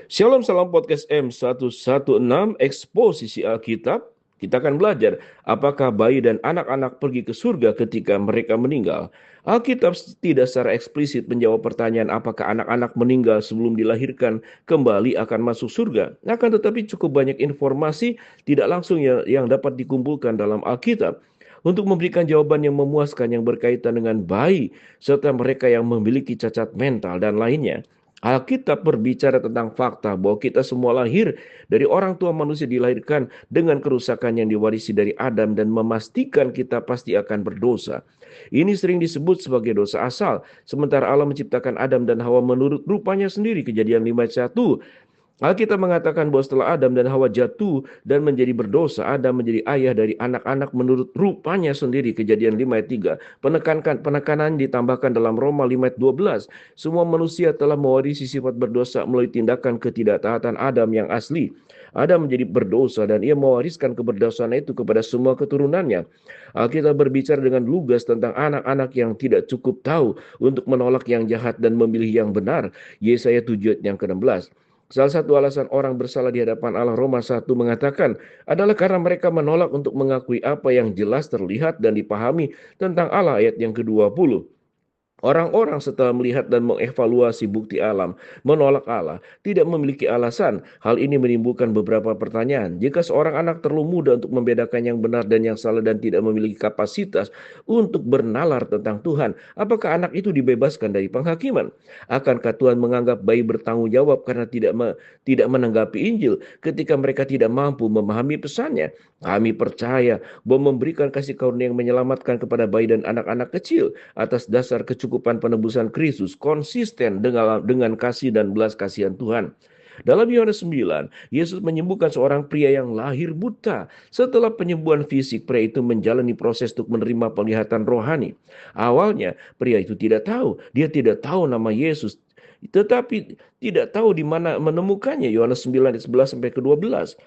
Shalom salam podcast M116 Eksposisi Alkitab. Kita akan belajar apakah bayi dan anak-anak pergi ke surga ketika mereka meninggal. Alkitab tidak secara eksplisit menjawab pertanyaan apakah anak-anak meninggal sebelum dilahirkan kembali akan masuk surga. Akan tetapi cukup banyak informasi tidak langsung yang dapat dikumpulkan dalam Alkitab untuk memberikan jawaban yang memuaskan yang berkaitan dengan bayi serta mereka yang memiliki cacat mental dan lainnya. Alkitab berbicara tentang fakta bahwa kita semua lahir dari orang tua manusia dilahirkan dengan kerusakan yang diwarisi dari Adam dan memastikan kita pasti akan berdosa. Ini sering disebut sebagai dosa asal, sementara Allah menciptakan Adam dan Hawa menurut rupanya sendiri. Kejadian 5:1. Alkitab mengatakan bahwa setelah Adam dan Hawa jatuh dan menjadi berdosa, Adam menjadi ayah dari anak-anak menurut rupanya sendiri. Kejadian 5:3. Penekanan ditambahkan dalam Roma 5:12. Semua manusia telah mewarisi sifat berdosa melalui tindakan ketidaktaatan Adam yang asli. Adam menjadi berdosa dan ia mewariskan keberdosaan itu kepada semua keturunannya. Alkitab berbicara dengan lugas tentang anak-anak yang tidak cukup tahu untuk menolak yang jahat dan memilih yang benar. Yesaya 7 ayat yang ke-16. Salah satu alasan orang bersalah di hadapan Allah, Roma 1 mengatakan, adalah karena mereka menolak untuk mengakui apa yang jelas terlihat dan dipahami tentang Allah, ayat yang ke-20. Orang-orang setelah melihat dan mengevaluasi bukti alam, menolak Allah, tidak memiliki alasan. Hal ini menimbulkan beberapa pertanyaan. Jika seorang anak terlalu muda untuk membedakan yang benar dan yang salah dan tidak memiliki kapasitas untuk bernalar tentang Tuhan, apakah anak itu dibebaskan dari penghakiman? Akankah Tuhan menganggap bayi bertanggung jawab karena tidak menanggapi Injil ketika mereka tidak mampu memahami pesannya? Kami percaya bahwa memberikan kasih karunia yang menyelamatkan kepada bayi dan anak-anak kecil atas dasar kecukupan penebusan Kristus konsisten dengan kasih dan belas kasihan Tuhan. Dalam Yohanes 9, Yesus menyembuhkan seorang pria yang lahir buta. Setelah penyembuhan fisik, pria itu menjalani proses untuk menerima penglihatan rohani. Awalnya, pria itu tidak tahu. Dia tidak tahu nama Yesus. Tetapi tidak tahu di mana menemukannya. Yohanes 9 ayat 11 sampai ke-12.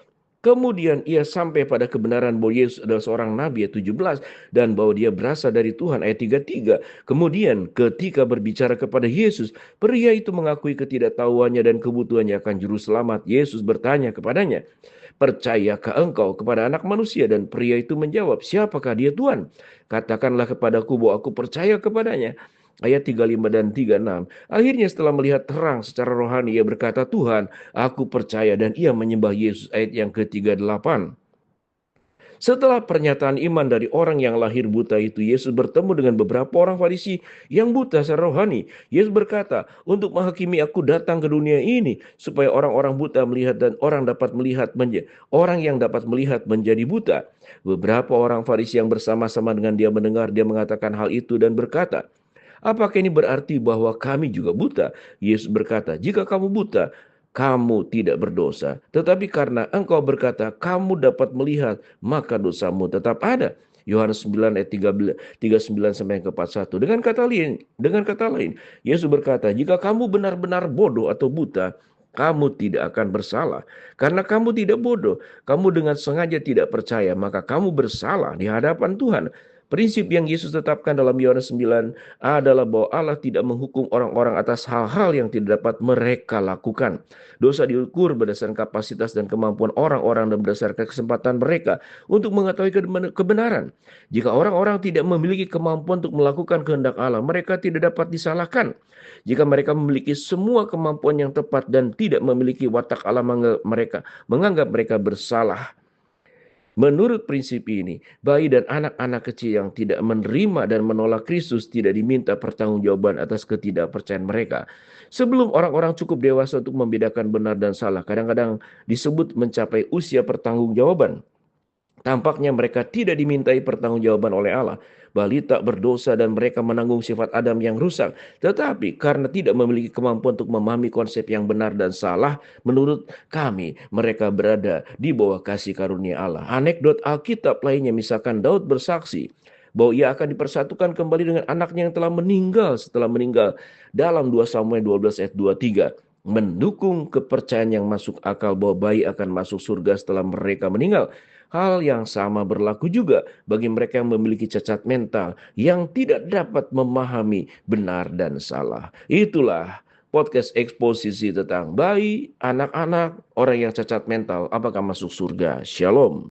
Kemudian ia sampai pada kebenaran bahwa Yesus adalah seorang nabi, ayat 17, dan bahwa dia berasal dari Tuhan, ayat 33. Kemudian ketika berbicara kepada Yesus, pria itu mengakui ketidaktahuannya dan kebutuhannya akan juru selamat. Yesus bertanya kepadanya, percayakah engkau kepada anak manusia? Dan pria itu menjawab, siapakah dia Tuhan? Katakanlah kepadaku bahwa aku percaya kepadanya. Ayat 35 dan 36. Akhirnya setelah melihat terang secara rohani, ia berkata, Tuhan, aku percaya, dan ia menyembah Yesus. Ayat yang ke-38. Setelah pernyataan iman dari orang yang lahir buta itu, Yesus bertemu dengan beberapa orang Farisi yang buta secara rohani. Yesus berkata, untuk menghakimi aku datang ke dunia ini, supaya orang-orang buta melihat dan orang yang dapat melihat menjadi buta. Beberapa orang Farisi yang bersama-sama dengan dia mendengar dia mengatakan hal itu dan berkata, apakah ini berarti bahwa kami juga buta? Yesus berkata, jika kamu buta, kamu tidak berdosa. Tetapi karena engkau berkata, kamu dapat melihat, maka dosamu tetap ada. Yohanes 9 ayat 39 sampai ke 41. Dengan kata lain, Yesus berkata, jika kamu benar-benar bodoh atau buta, kamu tidak akan bersalah. Karena kamu tidak bodoh, kamu dengan sengaja tidak percaya, maka kamu bersalah di hadapan Tuhan. Prinsip yang Yesus tetapkan dalam Yohanes 9 adalah bahwa Allah tidak menghukum orang-orang atas hal-hal yang tidak dapat mereka lakukan. Dosa diukur berdasarkan kapasitas dan kemampuan orang-orang dan berdasarkan kesempatan mereka untuk mengetahui kebenaran. Jika orang-orang tidak memiliki kemampuan untuk melakukan kehendak Allah, mereka tidak dapat disalahkan. Jika mereka memiliki semua kemampuan yang tepat dan tidak memiliki watak Allah, menganggap mereka bersalah. Menurut prinsip ini, bayi dan anak-anak kecil yang tidak menerima dan menolak Kristus tidak diminta pertanggungjawaban atas ketidakpercayaan mereka. Sebelum orang-orang cukup dewasa untuk membedakan benar dan salah, kadang-kadang disebut mencapai usia pertanggungjawaban. Tampaknya mereka tidak dimintai pertanggungjawaban oleh Allah. Balita berdosa dan mereka menanggung sifat Adam yang rusak. Tetapi karena tidak memiliki kemampuan untuk memahami konsep yang benar dan salah, menurut kami mereka berada di bawah kasih karunia Allah. Anekdot Alkitab lainnya, misalkan Daud bersaksi bahwa ia akan dipersatukan kembali dengan anaknya yang telah meninggal dalam 2 Samuel 12 ayat 23, mendukung kepercayaan yang masuk akal bahwa bayi akan masuk surga setelah mereka meninggal. Hal yang sama berlaku juga bagi mereka yang memiliki cacat mental yang tidak dapat memahami benar dan salah. Itulah podcast eksposisi tentang bayi, anak-anak, orang yang cacat mental, apakah masuk surga. Shalom.